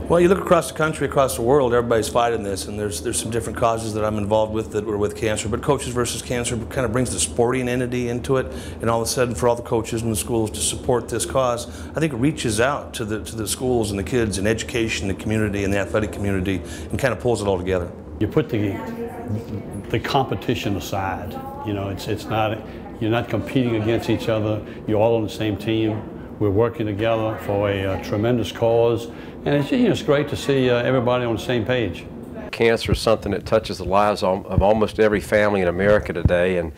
Well, you look across the country, across the world, everybody's fighting this, and there's some different causes that I'm involved with that were with cancer, but Coaches versus Cancer kind of brings the sporting entity into it, and all of a sudden for all the coaches in the schools to support this cause, I think it reaches out to the schools and the kids and education, the community and the athletic community, and kind of pulls it all together. You put the competition aside. You know, it's not, you're not competing against each other, you're all on the same team. We're working together for a tremendous cause, and it's, you know, it's great to see everybody on the same page. Cancer is something that touches the lives of almost every family in America today, and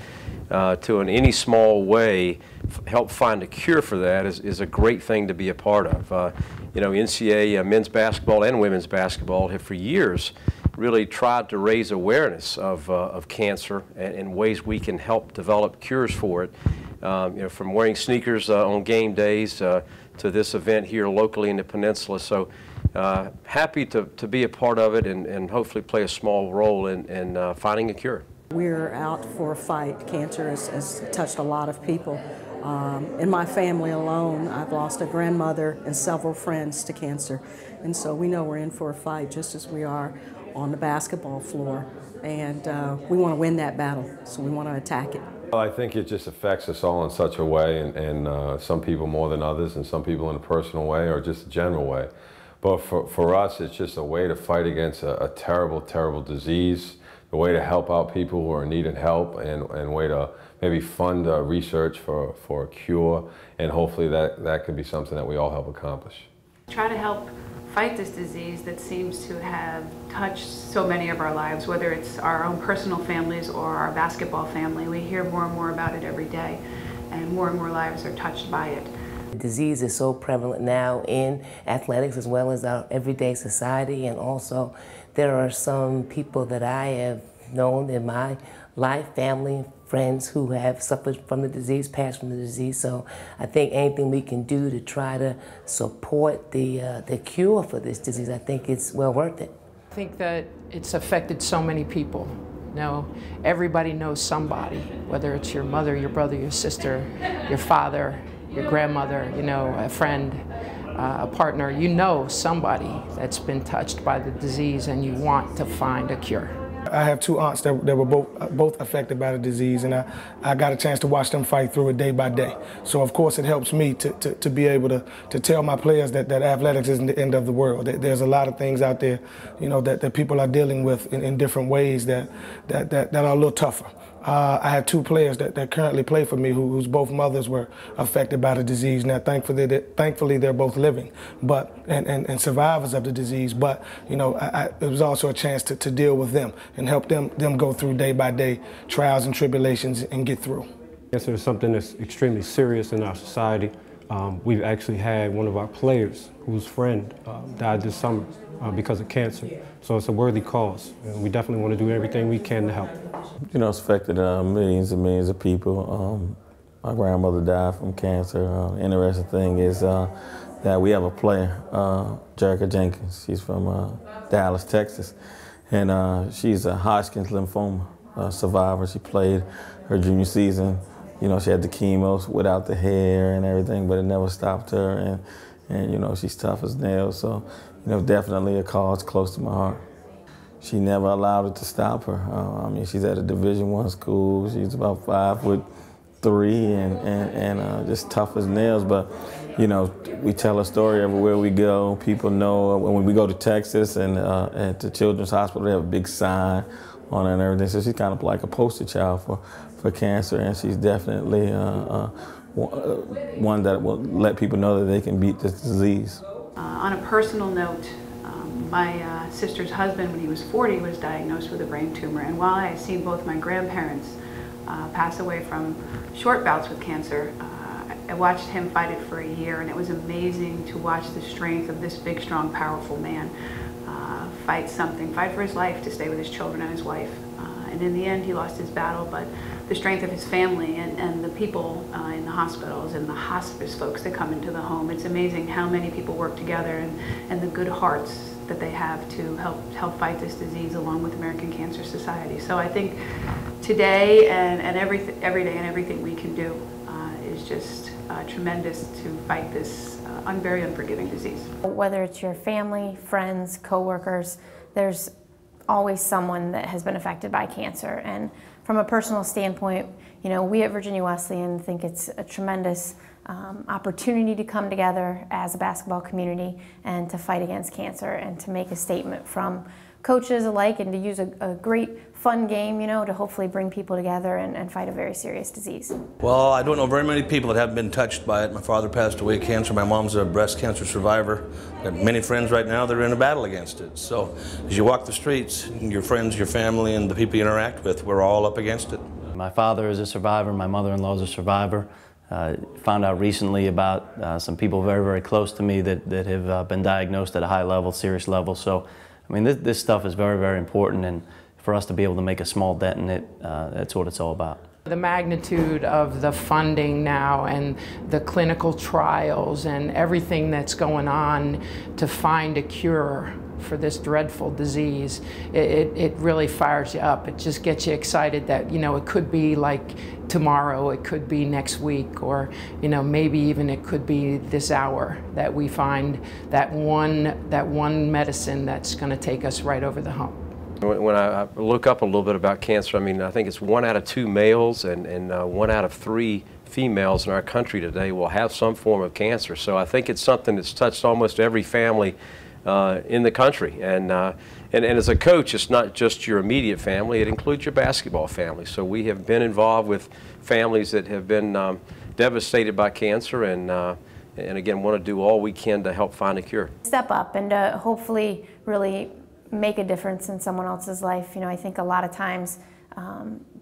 to in any small way help find a cure for that is a great thing to be a part of. You know, NCAA men's basketball and women's basketball have for years really tried to raise awareness of cancer and ways we can help develop cures for it. You know, from wearing sneakers on game days to this event here locally in the peninsula. So happy to be a part of it and hopefully play a small role in finding a cure. We're out for a fight. Cancer has touched a lot of people. In my family alone, I've lost a grandmother and several friends to cancer. And so we know we're in for a fight just as we are on the basketball floor. And we want to win that battle, so we want to attack it. Well, I think it just affects us all in such a way, and some people more than others, and some people in a personal way or just a general way. But for us, it's just a way to fight against a terrible, terrible disease, a way to help out people who are needing help, and a way to maybe fund research for a cure, and hopefully that could be something that we all help accomplish. Try to help fight this disease that seems to have touched so many of our lives, whether it's our own personal families or our basketball family. We hear more and more about it every day, and more lives are touched by it. The disease is so prevalent now in athletics as well as our everyday society, and also there are some people that I have known in my life, family, friends who have suffered from the disease, passed from the disease. So I think anything we can do to try to support the cure for this disease, I think it's well worth it. I think that it's affected so many people. You know, everybody knows somebody, whether it's your mother, your brother, your sister, your father, your grandmother, you know, a friend, a partner. You know somebody that's been touched by the disease, and you want to find a cure. I have two aunts that were both affected by the disease, and I got a chance to watch them fight through it day by day. So of course it helps me to be able to tell my players that athletics isn't the end of the world. There's a lot of things out there, you know, that people are dealing with in different ways that are a little tougher. I have two players that currently play for me whose both mothers were affected by the disease. Now, thankfully they're both living, but and survivors of the disease. But you know, it was also a chance to deal with them and help them go through day by day trials and tribulations and get through. Cancer is something that's extremely serious in our society. We've actually had one of our players whose friend died this summer because of cancer. So it's a worthy cause, and we definitely want to do everything we can to help. You know, it's affected millions and millions of people. My grandmother died from cancer. Interesting thing is that we have a player, Jerica Jenkins. She's from Dallas, Texas, and she's a Hodgkin's lymphoma survivor. She played her junior season. You know, she had the chemos without the hair and everything, but it never stopped her. And you know, she's tough as nails. So, you know, definitely a cause close to my heart. She never allowed it to stop her. I mean, she's at a Division I school. She's about 5'3" and just tough as nails. But, you know, we tell her story everywhere we go. People know when we go to Texas and at the Children's Hospital, they have a big sign on her and everything. So she's kind of like a poster child for cancer, and she's definitely one that will let people know that they can beat this disease. On a personal note, my sister's husband, when he was 40, was diagnosed with a brain tumor. And while I had seen both my grandparents pass away from short bouts with cancer, I watched him fight it for a year, and it was amazing to watch the strength of this big, strong, powerful man fight for his life to stay with his children and his wife. And in the end, he lost his battle, but the strength of his family and the people in the hospitals and the hospice folks that come into the home, it's amazing how many people work together and the good hearts that they have to help fight this disease along with American Cancer Society. So I think today and every day and everything we can do is is just tremendous to fight this very unforgiving disease. Whether it's your family, friends, coworkers, there's always someone that has been affected by cancer. And from a personal standpoint, you know, we at Virginia Wesleyan think it's a tremendous opportunity to come together as a basketball community and to fight against cancer and to make a statement from coaches alike and to use a great fun game, you know, to hopefully bring people together and fight a very serious disease. Well, I don't know very many people that haven't been touched by it. My father passed away of cancer. My mom's a breast cancer survivor. I have many friends right now that are in a battle against it. So as you walk the streets, your friends, your family, and the people you interact with, we're all up against it. My father is a survivor. My mother-in-law is a survivor. Found out recently about some people very, very close to me that have been diagnosed at a high level, serious level. So, I mean, this stuff is very, very important, and for us to be able to make a small dent in it, that's what it's all about. The magnitude of the funding now and the clinical trials and everything that's going on to find a cure for this dreadful disease, it really fires you up. It just gets you excited that, you know, it could be like tomorrow, it could be next week, or, you know, maybe even it could be this hour that we find that one medicine that's going to take us right over the hump. When I look up a little bit about cancer, I mean, I think it's 1 out of 2 males and 1 out of 3 females in our country today will have some form of cancer. So I think it's something that's touched almost every family in the country. And as a coach, it's not just your immediate family, it includes your basketball family. So we have been involved with families that have been devastated by cancer and again, want to do all we can to help find a cure. Step up and hopefully really make a difference in someone else's life. You know, I think a lot of times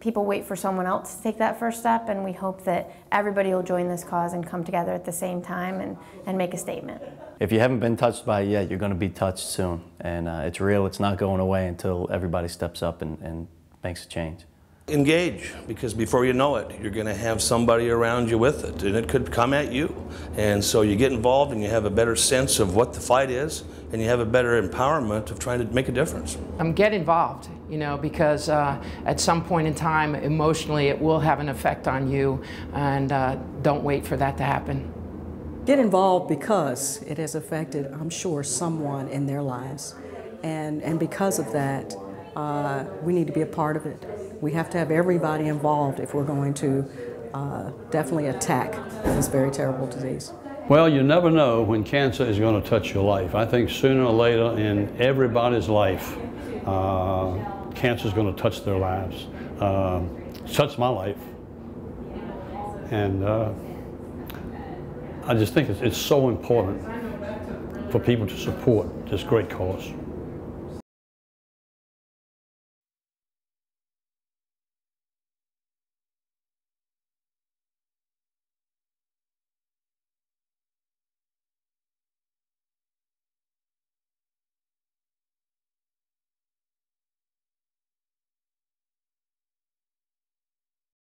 people wait for someone else to take that first step, and we hope that everybody will join this cause and come together at the same time and make a statement. If you haven't been touched by it yet, you're going to be touched soon. And it's real, it's not going away until everybody steps up and makes a change. Engage, because before you know it, you're going to have somebody around you with it, and it could come at you. And so you get involved and you have a better sense of what the fight is, and you have a better empowerment of trying to make a difference. Get involved, you know, because at some point in time, emotionally, it will have an effect on you, and don't wait for that to happen. Get involved because it has affected, I'm sure, someone in their lives. And because of that, we need to be a part of it. We have to have everybody involved if we're going to definitely attack this very terrible disease. Well, you never know when cancer is going to touch your life. I think sooner or later in everybody's life, cancer is going to touch their lives. It's touched my life. And I just think it's so important for people to support this great cause.